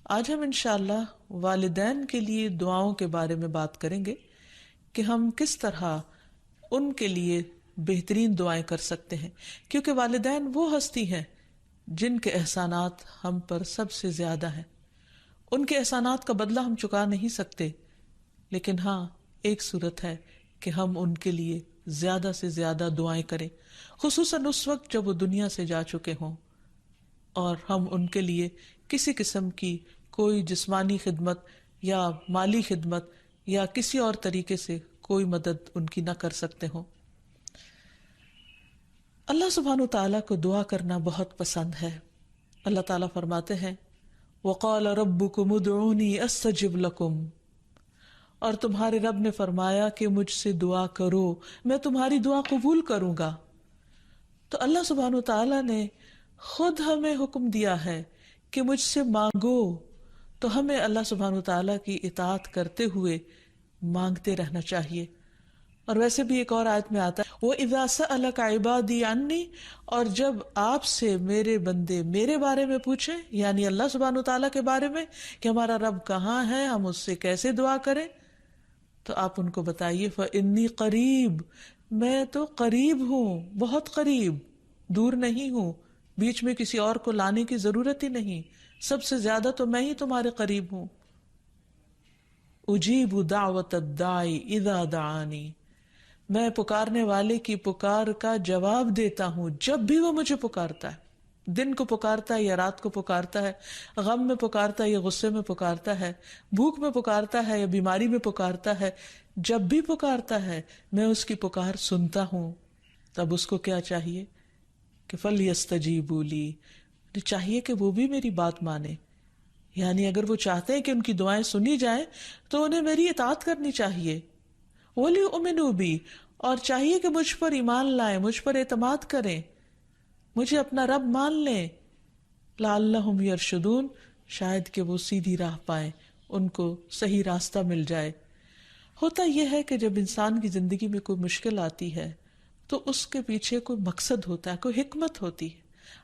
آج ہم انشاءاللہ والدین کے لیے دعاؤں کے بارے میں بات کریں گے کہ ہم کس طرح ان کے لیے بہترین دعائیں کر سکتے ہیں، کیونکہ والدین وہ ہستی ہیں جن کے احسانات ہم پر سب سے زیادہ ہیں۔ ان کے احسانات کا بدلہ ہم چکا نہیں سکتے، لیکن ہاں ایک صورت ہے کہ ہم ان کے لیے زیادہ سے زیادہ دعائیں کریں، خصوصاً اس وقت جب وہ دنیا سے جا چکے ہوں اور ہم ان کے لیے کسی قسم کی کوئی جسمانی خدمت یا مالی خدمت یا کسی اور طریقے سے کوئی مدد ان کی نہ کر سکتے ہوں۔ اللہ سبحانہ وتعالیٰ کو دعا کرنا بہت پسند ہے۔ اللہ تعالیٰ فرماتے ہیں وَقَالَ رَبُّكُمُ ادْعُونِي أَسْتَجِبْ لَكُمْ، اور تمہارے رب نے فرمایا کہ مجھ سے دعا کرو، میں تمہاری دعا قبول کروں گا۔ تو اللہ سبحانہ وتعالیٰ نے خود ہمیں حکم دیا ہے کہ مجھ سے مانگو، تو ہمیں اللہ سبحانہ وتعالیٰ کی اطاعت کرتے ہوئے مانگتے رہنا چاہیے۔ اور ویسے بھی ایک اور آیت میں آتا ہے وَإِذَا سَأَلَكَ عِبَادِي عَنِّي، اور جب آپ سے میرے بندے میرے بارے میں پوچھیں، یعنی اللہ سبحانہ وتعالیٰ کے بارے میں کہ ہمارا رب کہاں ہے، ہم اس سے کیسے دعا کریں، تو آپ ان کو بتائیے فَإِنِّي قریب، میں تو قریب ہوں، بہت قریب، دور نہیں ہوں، بیچ میں کسی اور کو لانے کی ضرورت ہی نہیں، سب سے زیادہ تو میں ہی تمہارے قریب ہوں۔ اجیب دعوت الداعی اذا دعانی، میں پکارنے والے کی پکار کا جواب دیتا ہوں جب بھی وہ مجھے پکارتا ہے، دن کو پکارتا ہے یا رات کو پکارتا ہے، غم میں پکارتا ہے یا غصے میں پکارتا ہے، بھوک میں پکارتا ہے یا بیماری میں پکارتا ہے، جب بھی پکارتا ہے میں اس کی پکار سنتا ہوں۔ تب اس کو کیا چاہیے کہ فَلْيَسْتَجِيبُوا لِي، چاہیے کہ وہ بھی میری بات مانے، یعنی اگر وہ چاہتے ہیں کہ ان کی دعائیں سنی جائیں تو انہیں میری اطاعت کرنی چاہیے۔ وَلْيُؤْمِنُوا بِي، اور چاہیے کہ مجھ پر ایمان لائیں، مجھ پر اعتماد کریں، مجھے اپنا رب مان لیں، لعلہم یرشدون، شاید کہ وہ سیدھی راہ پائیں، ان کو صحیح راستہ مل جائے۔ ہوتا یہ ہے کہ جب انسان کی زندگی میں کوئی مشکل آتی ہے تو اس کے پیچھے کوئی مقصد ہوتا ہے، کوئی حکمت ہوتی ہے۔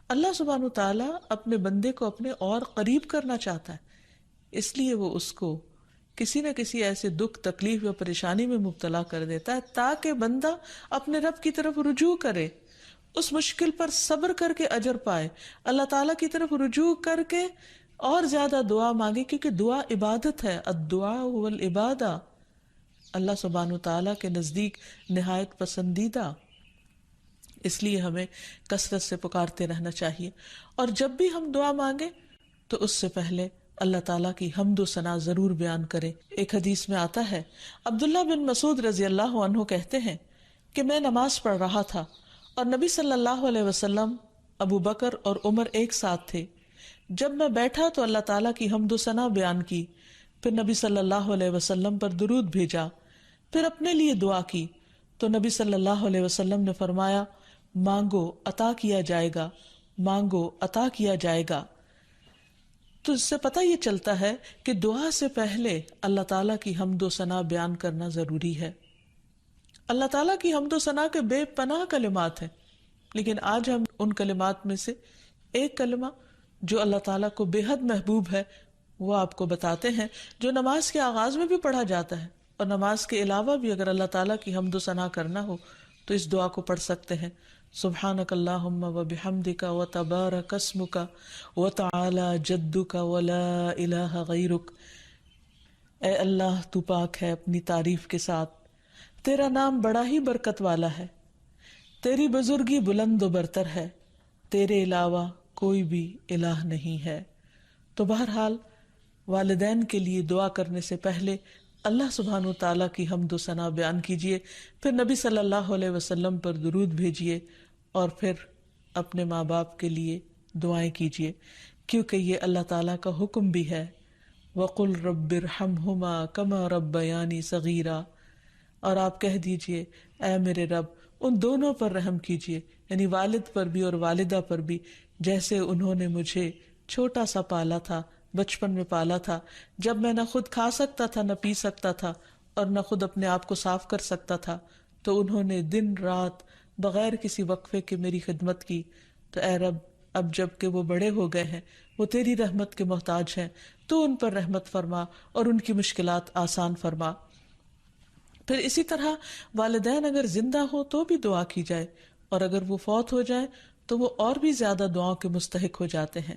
اللہ سبحانہ وتعالیٰ اپنے بندے کو اپنے اور قریب کرنا چاہتا ہے، اس لیے وہ اس کو کسی نہ کسی ایسے دکھ، تکلیف یا پریشانی میں مبتلا کر دیتا ہے تاکہ بندہ اپنے رب کی طرف رجوع کرے، اس مشکل پر صبر کر کے اجر پائے، اللہ تعالیٰ کی طرف رجوع کر کے اور زیادہ دعا مانگے، کیونکہ دعا عبادت ہے، الدعاء هو العبادہ، اللہ سبحانہ وتعالیٰ کے نزدیک نہایت پسندیدہ۔ اس لیے ہمیں کثرت سے پکارتے رہنا چاہیے، اور جب بھی ہم دعا مانگیں تو اس سے پہلے اللہ تعالیٰ کی حمد و ثنا ضرور بیان کریں۔ ایک حدیث میں آتا ہے عبداللہ بن مسعود رضی اللہ عنہ کہتے ہیں کہ میں نماز پڑھ رہا تھا اور نبی صلی اللہ علیہ وسلم، ابو بکر اور عمر ایک ساتھ تھے۔ جب میں بیٹھا تو اللہ تعالیٰ کی حمد و ثنا بیان کی، پھر نبی صلی اللہ علیہ وسلم پر درود بھیجا، پھر اپنے لیے دعا کی، تو نبی صلی اللہ علیہ وسلم نے فرمایا مانگو عطا کیا جائے گا، مانگو عطا کیا جائے گا۔ تو اس سے پتہ یہ چلتا ہے کہ دعا سے پہلے اللہ تعالیٰ کی حمد و ثنا بیان کرنا ضروری ہے۔ اللہ تعالیٰ کی حمد و ثنا کے بے پناہ کلمات ہیں، لیکن آج ہم ان کلمات میں سے ایک کلمہ جو اللہ تعالیٰ کو بے حد محبوب ہے وہ آپ کو بتاتے ہیں، جو نماز کے آغاز میں بھی پڑھا جاتا ہے، اور نماز کے علاوہ بھی اگر اللہ تعالیٰ کی حمد و ثنا کرنا ہو تو اس دعا کو پڑھ سکتے ہیں۔ سبحانک اللہم وبحمدک وتبارک اسمک وتعالی جدک ولا الہ غیرک، اے اللہ تو پاک ہے اپنی تعریف کے ساتھ، تیرا نام بڑا ہی برکت والا ہے، تیری بزرگی بلند و برتر ہے، تیرے علاوہ کوئی بھی الہ نہیں ہے۔ تو بہرحال والدین کے لیے دعا کرنے سے پہلے اللہ سبحانہ وتعالیٰ کی حمد و ثنا بیان کیجیے، پھر نبی صلی اللہ علیہ وسلم پر درود بھیجیے، اور پھر اپنے ماں باپ کے لیے دعائیں کیجیے، کیونکہ یہ اللہ تعالیٰ کا حکم بھی ہے وَقُلْ رَبِّ ارْحَمْهُمَا كَمَا رَبَّيَانِي صَغِيرًا، اور آپ کہہ دیجئے اے میرے رب ان دونوں پر رحم کیجیے، یعنی والد پر بھی اور والدہ پر بھی، جیسے انہوں نے مجھے چھوٹا سا پالا تھا، بچپن میں پالا تھا، جب میں نہ خود کھا سکتا تھا نہ پی سکتا تھا اور نہ خود اپنے آپ کو صاف کر سکتا تھا، تو انہوں نے دن رات بغیر کسی وقفے کے میری خدمت کی۔ تو اے رب اب جب کہ وہ بڑے ہو گئے ہیں وہ تیری رحمت کے محتاج ہیں، تو ان پر رحمت فرما اور ان کی مشکلات آسان فرما۔ پھر اسی طرح والدین اگر زندہ ہو تو بھی دعا کی جائے، اور اگر وہ فوت ہو جائے تو وہ اور بھی زیادہ دعاؤں کے مستحق ہو جاتے ہیں۔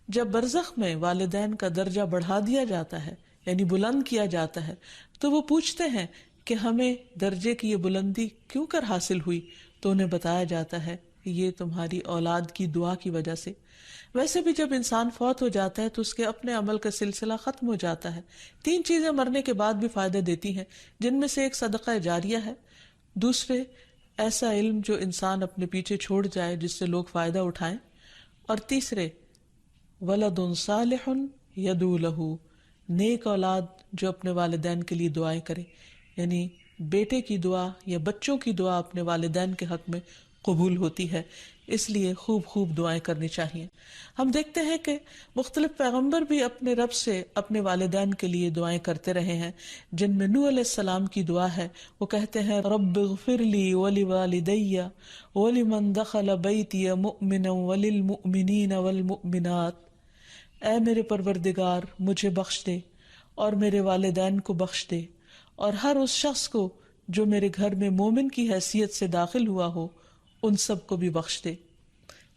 جب برزخ میں والدین کا درجہ بڑھا دیا جاتا ہے، یعنی بلند کیا جاتا ہے، تو وہ پوچھتے ہیں کہ ہمیں درجے کی یہ بلندی کیوں کر حاصل ہوئی؟ تو انہیں بتایا جاتا ہے کہ یہ تمہاری اولاد کی دعا کی وجہ سے۔ ویسے بھی جب انسان فوت ہو جاتا ہے تو اس کے اپنے عمل کا سلسلہ ختم ہو جاتا ہے۔ 3 چیزیں مرنے کے بعد بھی فائدہ دیتی ہیں، جن میں سے ایک صدقہ جاریہ ہے، دوسرے ایسا علم جو انسان اپنے پیچھے چھوڑ جائے جس سے لوگ فائدہ اٹھائیں، اور تیسرے ولد صالح یدعو لہ، نیک اولاد جو اپنے والدین کے لیے دعائیں کرے، یعنی بیٹے کی دعا یا بچوں کی دعا اپنے والدین کے حق میں قبول ہوتی ہے، اس لیے خوب خوب دعائیں کرنی چاہیے۔ ہم دیکھتے ہیں کہ مختلف پیغمبر بھی اپنے رب سے اپنے والدین کے لیے دعائیں کرتے رہے ہیں، جن میں نوح علیہ السلام کی دعا ہے۔ وہ کہتے ہیں رب اغفر لی ولوالدی ولمن دخل بیتی مؤمنا وللمؤمنین والمؤمنات، اے میرے پروردگار مجھے بخش دے اور میرے والدین کو بخش دے، اور ہر اس شخص کو جو میرے گھر میں مومن کی حیثیت سے داخل ہوا ہو ان سب کو بھی بخش دے۔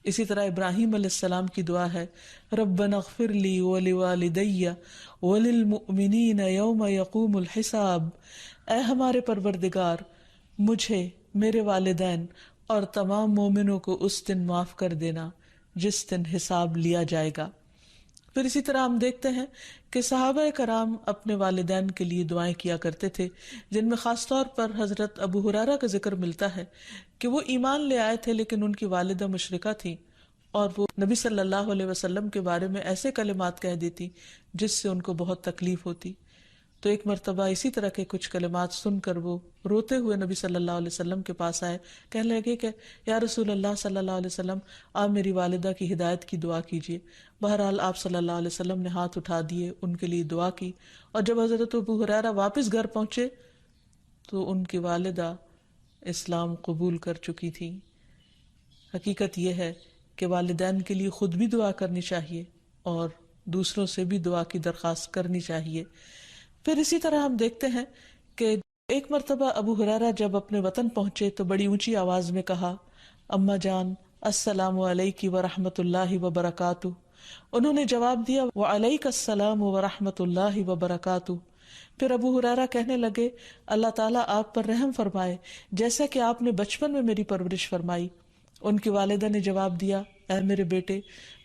اسی طرح ابراہیم علیہ السلام کی دعا ہے ربنا اغفر لی ولوالدی وللمؤمنین یوم یقوم الحساب، اے ہمارے پروردگار مجھے، میرے والدین اور تمام مومنوں کو اس دن معاف کر دینا جس دن حساب لیا جائے گا۔ پھر اسی طرح ہم دیکھتے ہیں کہ صحابہ کرام اپنے والدین کے لیے دعائیں کیا کرتے تھے، جن میں خاص طور پر حضرت ابو ہریرہ کا ذکر ملتا ہے کہ وہ ایمان لے آئے تھے لیکن ان کی والدہ مشرکہ تھیں، اور وہ نبی صلی اللہ علیہ وسلم کے بارے میں ایسے کلمات کہہ دیتی جس سے ان کو بہت تکلیف ہوتی۔ تو ایک مرتبہ اسی طرح کے کچھ کلمات سن کر وہ روتے ہوئے نبی صلی اللہ علیہ وسلم کے پاس آئے، کہنے لگے کہ یا رسول اللہ صلی اللہ علیہ وسلم، آپ میری والدہ کی ہدایت کی دعا کیجیے۔ بہرحال آپ صلی اللہ علیہ وسلم نے ہاتھ اٹھا دیے، ان کے لیے دعا کی، اور جب حضرت ابو ہریرہ واپس گھر پہنچے تو ان کی والدہ اسلام قبول کر چکی تھی۔ حقیقت یہ ہے کہ والدین کے لیے خود بھی دعا کرنی چاہیے اور دوسروں سے بھی دعا کی درخواست کرنی چاہیے۔ پھر اسی طرح ہم دیکھتے ہیں کہ ایک مرتبہ ابو ہریرہ جب اپنے وطن پہنچے تو بڑی اونچی آواز میں کہا اماں جان السلام علیکی ورحمۃ اللہ وبرکاتہ۔ انہوں نے جواب دیا وعلیک السلام ورحمۃ اللہ وبرکاتہ۔ پھر ابو ہریرہ کہنے لگے اللہ تعالیٰ آپ پر رحم فرمائے جیسا کہ آپ نے بچپن میں میری پرورش فرمائی۔ ان کی والدہ نے جواب دیا اے میرے بیٹے،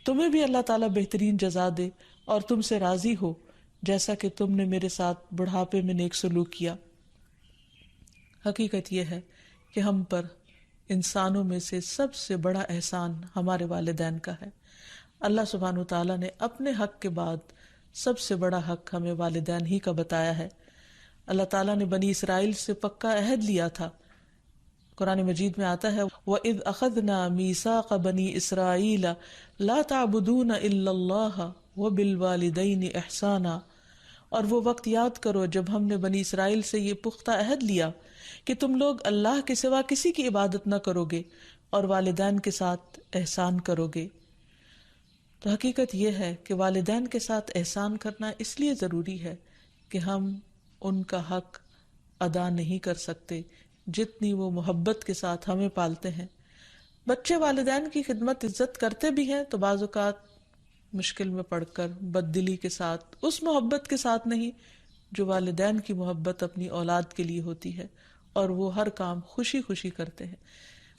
تمہیں بھی اللہ تعالیٰ بہترین جزا دے اور تم سے راضی ہو جیسا کہ تم نے میرے ساتھ بڑھاپے میں نیک سلوک کیا۔ حقیقت یہ ہے کہ ہم پر انسانوں میں سے سب سے بڑا احسان ہمارے والدین کا ہے۔ اللہ سبحانہ وتعالیٰ نے اپنے حق کے بعد سب سے بڑا حق ہمیں والدین ہی کا بتایا ہے۔ اللہ تعالیٰ نے بنی اسرائیل سے پکا عہد لیا تھا۔ قرآن مجید میں آتا ہے وَإِذْ أَخَذْنَا مِيثَاقَ بَنِي إِسْرَائِيلَ لَا تَعْبُدُونَ إِلَّا اللَّهَ وَبِالْوَالِدَيْنِ إِحْسَانًا، اور وہ وقت یاد کرو جب ہم نے بنی اسرائیل سے یہ پختہ عہد لیا کہ تم لوگ اللہ کے سوا کسی کی عبادت نہ کرو گے اور والدین کے ساتھ احسان کرو گے۔ تو حقیقت یہ ہے کہ والدین کے ساتھ احسان کرنا اس لیے ضروری ہے کہ ہم ان کا حق ادا نہیں کر سکتے جتنی وہ محبت کے ساتھ ہمیں پالتے ہیں۔ بچے والدین کی خدمت عزت کرتے بھی ہیں تو بعض اوقات مشکل میں پڑ کر بد دلی کے ساتھ، اس محبت کے ساتھ نہیں جو والدین کی محبت اپنی اولاد کے لیے ہوتی ہے، اور وہ ہر کام خوشی خوشی کرتے ہیں۔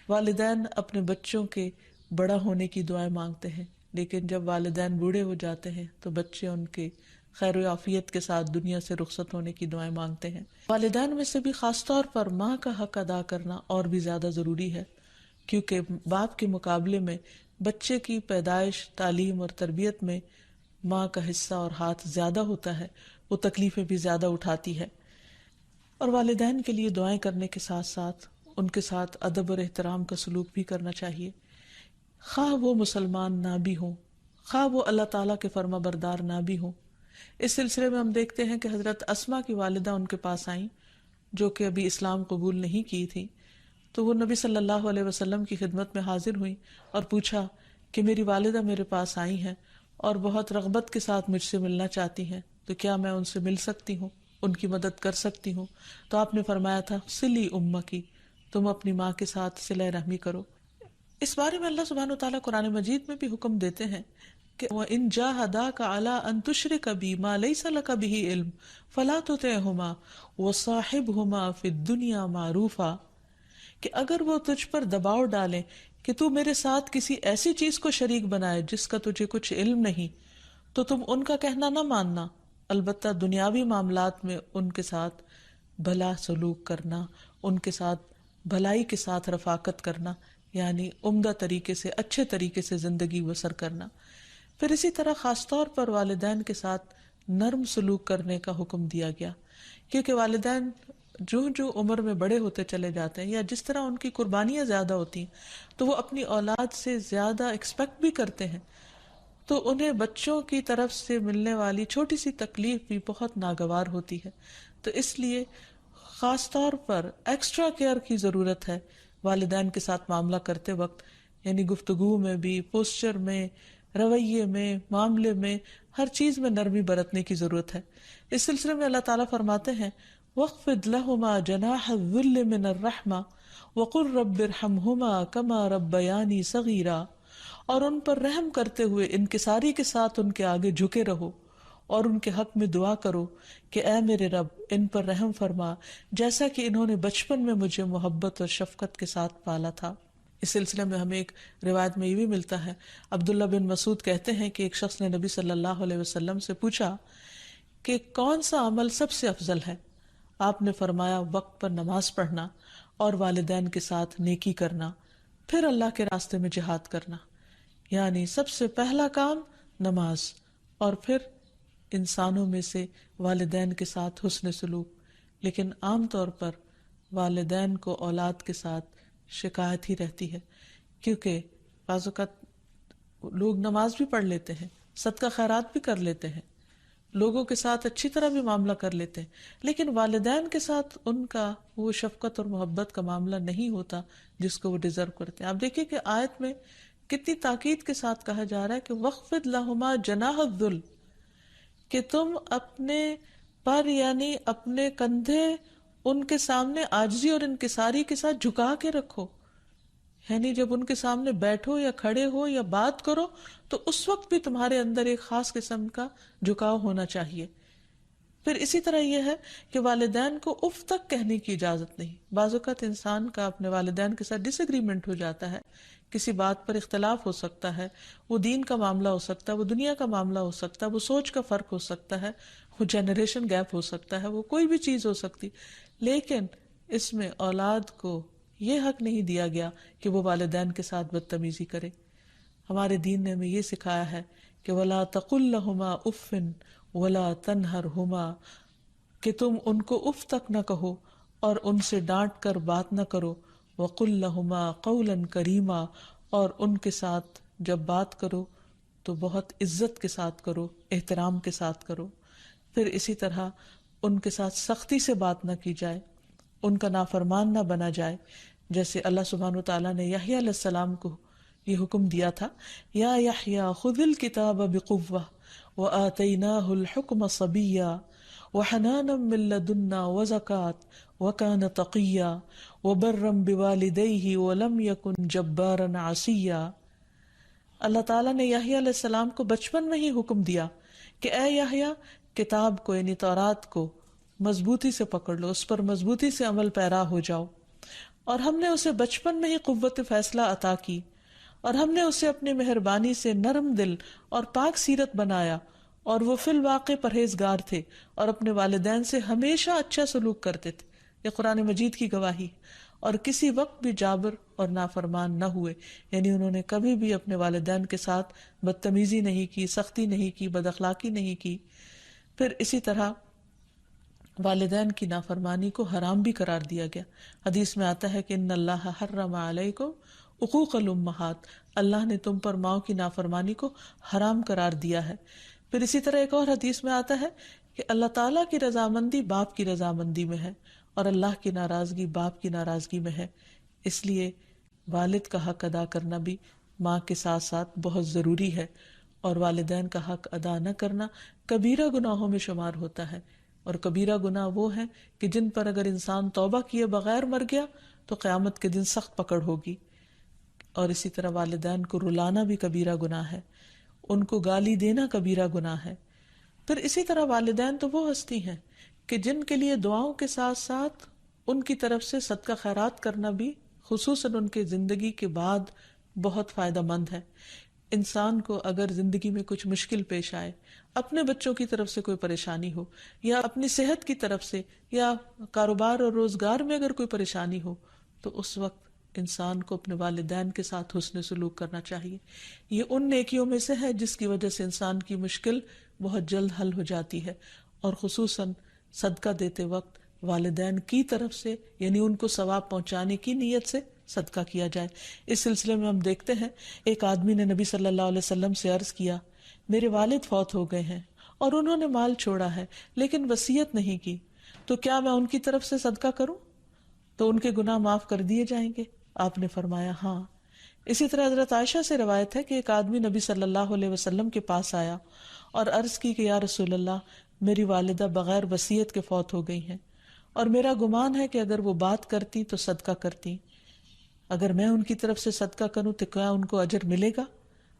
والدین اپنے بچوں کے بڑا ہونے کی دعائیں مانگتے ہیں، لیکن جب والدین بوڑھے ہو جاتے ہیں تو بچے ان کے خیر و عافیت کے ساتھ دنیا سے رخصت ہونے کی دعائیں مانگتے ہیں۔ والدین میں سے بھی خاص طور پر ماں کا حق ادا کرنا اور بھی زیادہ ضروری ہے، کیونکہ باپ کے مقابلے میں بچے کی پیدائش، تعلیم اور تربیت میں ماں کا حصہ اور ہاتھ زیادہ ہوتا ہے، وہ تکلیفیں بھی زیادہ اٹھاتی ہے۔ اور والدین کے لیے دعائیں کرنے کے ساتھ ساتھ ان کے ساتھ ادب اور احترام کا سلوک بھی کرنا چاہیے، خواہ وہ مسلمان نہ بھی ہوں، خواہ وہ اللہ تعالیٰ کے فرما بردار نہ بھی ہوں۔ اس سلسلے میں ہم دیکھتے ہیں کہ حضرت اسما کی والدہ ان کے پاس آئیں جو کہ ابھی اسلام قبول نہیں کی تھی، تو وہ نبی صلی اللہ علیہ وسلم کی خدمت میں حاضر ہوئیں اور پوچھا کہ میری والدہ میرے پاس آئی ہیں اور بہت رغبت کے ساتھ مجھ سے ملنا چاہتی ہیں، تو کیا میں ان سے مل سکتی ہوں، ان کی مدد کر سکتی ہوں؟ تو آپ نے فرمایا تھا صلی امکی، تم اپنی ماں کے ساتھ صلہ رحمی کرو۔ اس بارے میں اللہ سبحانہ وتعالیٰ قرآن مجید میں بھی حکم دیتے ہیں کہ وَإِن جَاهَدَاكَ عَلَىٰ أَن تُشْرِكَ بِي مَا لَيْسَ لَكَ بِهِ عِلْمٌ فَلَا تُطِعْهُمَا وَصَاحِبْهُمَا فِي الدُّنْيَا مَعْرُوفًا، کہ اگر وہ تجھ پر دباؤ ڈالیں کہ تو میرے ساتھ کسی ایسی چیز کو شریک بنائے جس کا تجھے کچھ علم نہیں، تو تم ان کا کہنا نہ ماننا، البتہ دنیاوی معاملات میں ان کے ساتھ بھلا سلوک کرنا، ان کے ساتھ بھلائی کے ساتھ رفاقت کرنا، یعنی عمدہ طریقے سے، اچھے طریقے سے زندگی بسر کرنا۔ پھر اسی طرح خاص طور پر والدین کے ساتھ نرم سلوک کرنے کا حکم دیا گیا، کیونکہ والدین جو جو عمر میں بڑے ہوتے چلے جاتے ہیں یا جس طرح ان کی قربانیاں زیادہ ہوتی ہیں تو وہ اپنی اولاد سے زیادہ ایکسپیکٹ بھی کرتے ہیں، تو انہیں بچوں کی طرف سے ملنے والی چھوٹی سی تکلیف بھی بہت ناگوار ہوتی ہے۔ تو اس لیے خاص طور پر ایکسٹرا کیئر کی ضرورت ہے والدین کے ساتھ معاملہ کرتے وقت، یعنی گفتگو میں بھی، پوسچر میں، رویے میں، معاملے میں، ہر چیز میں نرمی برتنے کی ضرورت ہے۔ اس سلسلے میں اللہ تعالیٰ فرماتے ہیں وَاخْفِضْ لَهُمَا جَنَاحَ الذُّلِّ مِنَ الرَّحْمَةِ وَقُلْ رَبِّ ارْحَمْهُمَا كَمَا رَبَّيَانِي صَغِيرًا، اور ان پر رحم کرتے ہوئے انکساری کے ساتھ ان کے آگے جھکے رہو اور ان کے حق میں دعا کرو کہ اے میرے رب ان پر رحم فرما جیسا کہ انہوں نے بچپن میں مجھے محبت اور شفقت کے ساتھ پالا تھا۔ اس سلسلے میں ہمیں ایک روایت میں یہ بھی ملتا ہے، عبداللہ بن مسعود کہتے ہیں کہ ایک شخص نے نبی صلی اللہ علیہ وسلم سے پوچھا کہ کون سا عمل سب سے افضل ہے؟ آپ نے فرمایا وقت پر نماز پڑھنا اور والدین کے ساتھ نیکی کرنا، پھر اللہ کے راستے میں جہاد کرنا، یعنی سب سے پہلا کام نماز، اور پھر انسانوں میں سے والدین کے ساتھ حسن سلوک۔ لیکن عام طور پر والدین کو اولاد کے ساتھ شکایت ہی رہتی ہے، کیونکہ بعض اوقات لوگ نماز بھی پڑھ لیتے ہیں، صدقہ خیرات بھی کر لیتے ہیں، لوگوں کے ساتھ اچھی طرح بھی معاملہ کر لیتے ہیں، لیکن والدین کے ساتھ ان کا وہ شفقت اور محبت کا معاملہ نہیں ہوتا جس کو وہ ڈیزرو کرتے ہیں۔ آپ دیکھیں کہ آیت میں کتنی تاکید کے ساتھ کہا جا رہا ہے کہ وَاخْفِضْ لَهُمَا جَنَاحَ الذُّلِّ، کہ تم اپنے پر یعنی اپنے کندھے ان کے سامنے عاجزی اور انکساری کے ساتھ جھکا کے رکھو، یعنی جب ان کے سامنے بیٹھو یا کھڑے ہو یا بات کرو تو اس وقت بھی تمہارے اندر ایک خاص قسم کا جھکاؤ ہونا چاہیے۔ پھر اسی طرح یہ ہے کہ والدین کو اف تک کہنے کی اجازت نہیں۔ بعض اوقات انسان کا اپنے والدین کے ساتھ ڈس ایگریمنٹ ہو جاتا ہے، کسی بات پر اختلاف ہو سکتا ہے، وہ دین کا معاملہ ہو سکتا ہے، وہ دنیا کا معاملہ ہو سکتا ہے، وہ سوچ کا فرق ہو سکتا ہے، وہ جنریشن گیپ ہو سکتا ہے، وہ کوئی بھی چیز ہو سکتی، لیکن اس میں اولاد کو یہ حق نہیں دیا گیا کہ وہ والدین کے ساتھ بدتمیزی کرے۔ ہمارے دین نے ہمیں یہ سکھایا ہے کہ وَلَا تَقُلْ لَهُمَا أُفٍّ وَلَا تَنْهَرْهُمَا، کہ تم ان کو اف تک نہ کہو اور ان سے ڈانٹ کر بات نہ کرو، وَقُلْ لَهُمَا قَوْلًا كَرِيمًا، اور ان کے ساتھ جب بات کرو تو بہت عزت کے ساتھ کرو، احترام کے ساتھ کرو۔ پھر اسی طرح ان کے ساتھ سختی سے بات نہ کی جائے، ان کا نافرمان نہ بنا جائے، جیسے اللہ سبحانہ وتعالیٰ نے یحییٰ علیہ السلام کو یہ حکم دیا تھا، یا یحییٰ خذ الکتاب بقوہ وآتیناہ الحکم صبیا وحنانا من لدنا وزکاة وکان تقیا وبرا بوالدیہ ولم یکن جبارا عصیا۔ اللہ تعالیٰ نے یحییٰ علیہ السلام کو بچپن میں ہی حکم دیا کہ اے یحییٰ، کتاب کو یعنی تورات کو مضبوطی سے پکڑ لو، اس پر مضبوطی سے عمل پیرا ہو جاؤ، اور ہم نے اسے بچپن میں ہی قوت فیصلہ عطا کی، اور ہم نے اسے اپنی مہربانی سے نرم دل اور پاک سیرت بنایا، اور وہ فی الواقع پرہیزگار تھے اور اپنے والدین سے ہمیشہ اچھا سلوک کرتے تھے۔ یہ قرآن مجید کی گواہی، اور کسی وقت بھی جابر اور نافرمان نہ ہوئے، یعنی انہوں نے کبھی بھی اپنے والدین کے ساتھ بدتمیزی نہیں کی، سختی نہیں کی، بد اخلاقی نہیں کی۔ پھر اسی طرح والدین کی نافرمانی کو حرام بھی قرار دیا گیا۔ حدیث میں آتا ہے کہ ان اللہ حرم علیکم عقوق الامہات، اللہ نے تم پر ماؤں کی نافرمانی کو حرام قرار دیا ہے۔ پھر اسی طرح ایک اور حدیث میں آتا ہے کہ اللہ تعالیٰ کی رضامندی باپ کی رضامندی میں ہے، اور اللہ کی ناراضگی باپ کی ناراضگی میں ہے۔ اس لیے والد کا حق ادا کرنا بھی ماں کے ساتھ ساتھ بہت ضروری ہے، اور والدین کا حق ادا نہ کرنا کبیرہ گناہوں میں شمار ہوتا ہے، اور کبیرہ گناہ وہ ہیں کہ جن پر اگر انسان توبہ کیے بغیر مر گیا تو قیامت کے دن سخت پکڑ ہوگی۔ اور اسی طرح والدین کو رلانا بھی کبیرہ گناہ ہے، ان کو گالی دینا کبیرہ گناہ ہے۔ پھر اسی طرح والدین تو وہ ہستی ہیں کہ جن کے لیے دعاؤں کے ساتھ ساتھ ان کی طرف سے صدقہ خیرات کرنا بھی خصوصاً ان کے زندگی کے بعد بہت فائدہ مند ہے۔ انسان کو اگر زندگی میں کچھ مشکل پیش آئے، اپنے بچوں کی طرف سے کوئی پریشانی ہو، یا اپنی صحت کی طرف سے، یا کاروبار اور روزگار میں اگر کوئی پریشانی ہو، تو اس وقت انسان کو اپنے والدین کے ساتھ حسن سلوک کرنا چاہیے۔ یہ ان نیکیوں میں سے ہے جس کی وجہ سے انسان کی مشکل بہت جلد حل ہو جاتی ہے، اور خصوصاً صدقہ دیتے وقت والدین کی طرف سے، یعنی ان کو ثواب پہنچانے کی نیت سے صدقہ کیا جائے۔ اس سلسلے میں ہم دیکھتے ہیں ایک آدمی نے نبی صلی اللہ علیہ وسلم سے عرض کیا، میرے والد فوت ہو گئے ہیں اور انہوں نے مال چھوڑا ہے لیکن وصیت نہیں کی، تو کیا میں ان کی طرف سے صدقہ کروں تو ان کے گناہ معاف کر دیے جائیں گے؟ آپ نے فرمایا ہاں۔ اسی طرح حضرت عائشہ سے روایت ہے کہ ایک آدمی نبی صلی اللہ علیہ وسلم کے پاس آیا اور عرض کی کہ یا رسول اللہ، میری والدہ بغیر وصیت کے فوت ہو گئی ہیں، اور میرا گمان ہے کہ اگر وہ بات کرتی تو صدقہ کرتی، اگر میں ان کی طرف سے صدقہ کروں تو کیا ان کو اجر ملے گا؟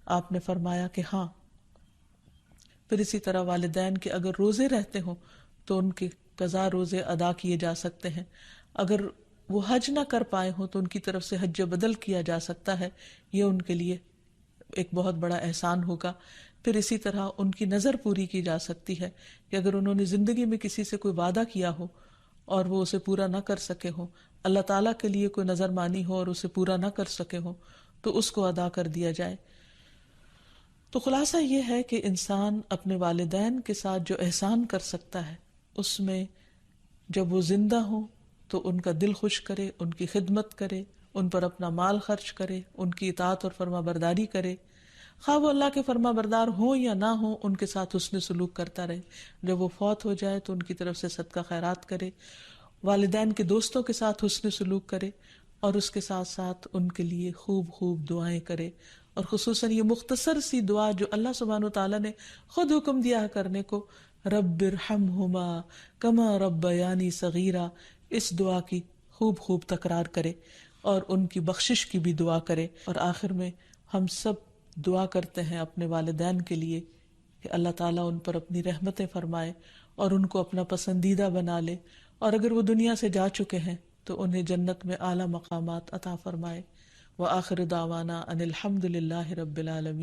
آپ نے فرمایا کہ ہاں۔ پھر اسی طرح والدین کے اگر روزے رہتے ہوں تو ان کے قضا روزے ادا کیے جا سکتے ہیں، اگر وہ حج نہ کر پائے ہوں تو ان کی طرف سے حج بدل کیا جا سکتا ہے، یہ ان کے لیے ایک بہت بڑا احسان ہوگا۔ پھر اسی طرح ان کی نظر پوری کی جا سکتی ہے کہ اگر انہوں نے زندگی میں کسی سے کوئی وعدہ کیا ہو اور وہ اسے پورا نہ کر سکے ہوں، اللہ تعالیٰ کے لیے کوئی نظر مانی ہو اور اسے پورا نہ کر سکے ہوں، تو اس کو ادا کر دیا جائے۔ تو خلاصہ یہ ہے کہ انسان اپنے والدین کے ساتھ جو احسان کر سکتا ہے، اس میں جب وہ زندہ ہوں تو ان کا دل خوش کرے، ان کی خدمت کرے، ان پر اپنا مال خرچ کرے، ان کی اطاعت اور فرما برداری کرے، خواہ وہ اللہ کے فرما بردار ہوں یا نہ ہوں، ان کے ساتھ حسن سلوک کرتا رہے۔ جب وہ فوت ہو جائے تو ان کی طرف سے صدقہ خیرات کرے، والدین کے دوستوں کے ساتھ حسن سلوک کرے، اور اس کے ساتھ ساتھ ان کے لیے خوب خوب دعائیں کرے، اور خصوصاً یہ مختصر سی دعا جو اللہ سبحانہ وتعالیٰ نے خود حکم دیا ہے کرنے کو، رب ارحمہما کما ربیانی صغیرا، اس دعا کی خوب خوب تکرار کرے اور ان کی بخشش کی بھی دعا کرے۔ اور آخر میں ہم سب دعا کرتے ہیں اپنے والدین کے لیے کہ اللہ تعالیٰ ان پر اپنی رحمتیں فرمائے اور ان کو اپنا پسندیدہ بنا لے، اور اگر وہ دنیا سے جا چکے ہیں تو انہیں جنت میں اعلیٰ مقامات عطا فرمائے۔ وآخر دعوانا ان الحمد للہ رب العالمین۔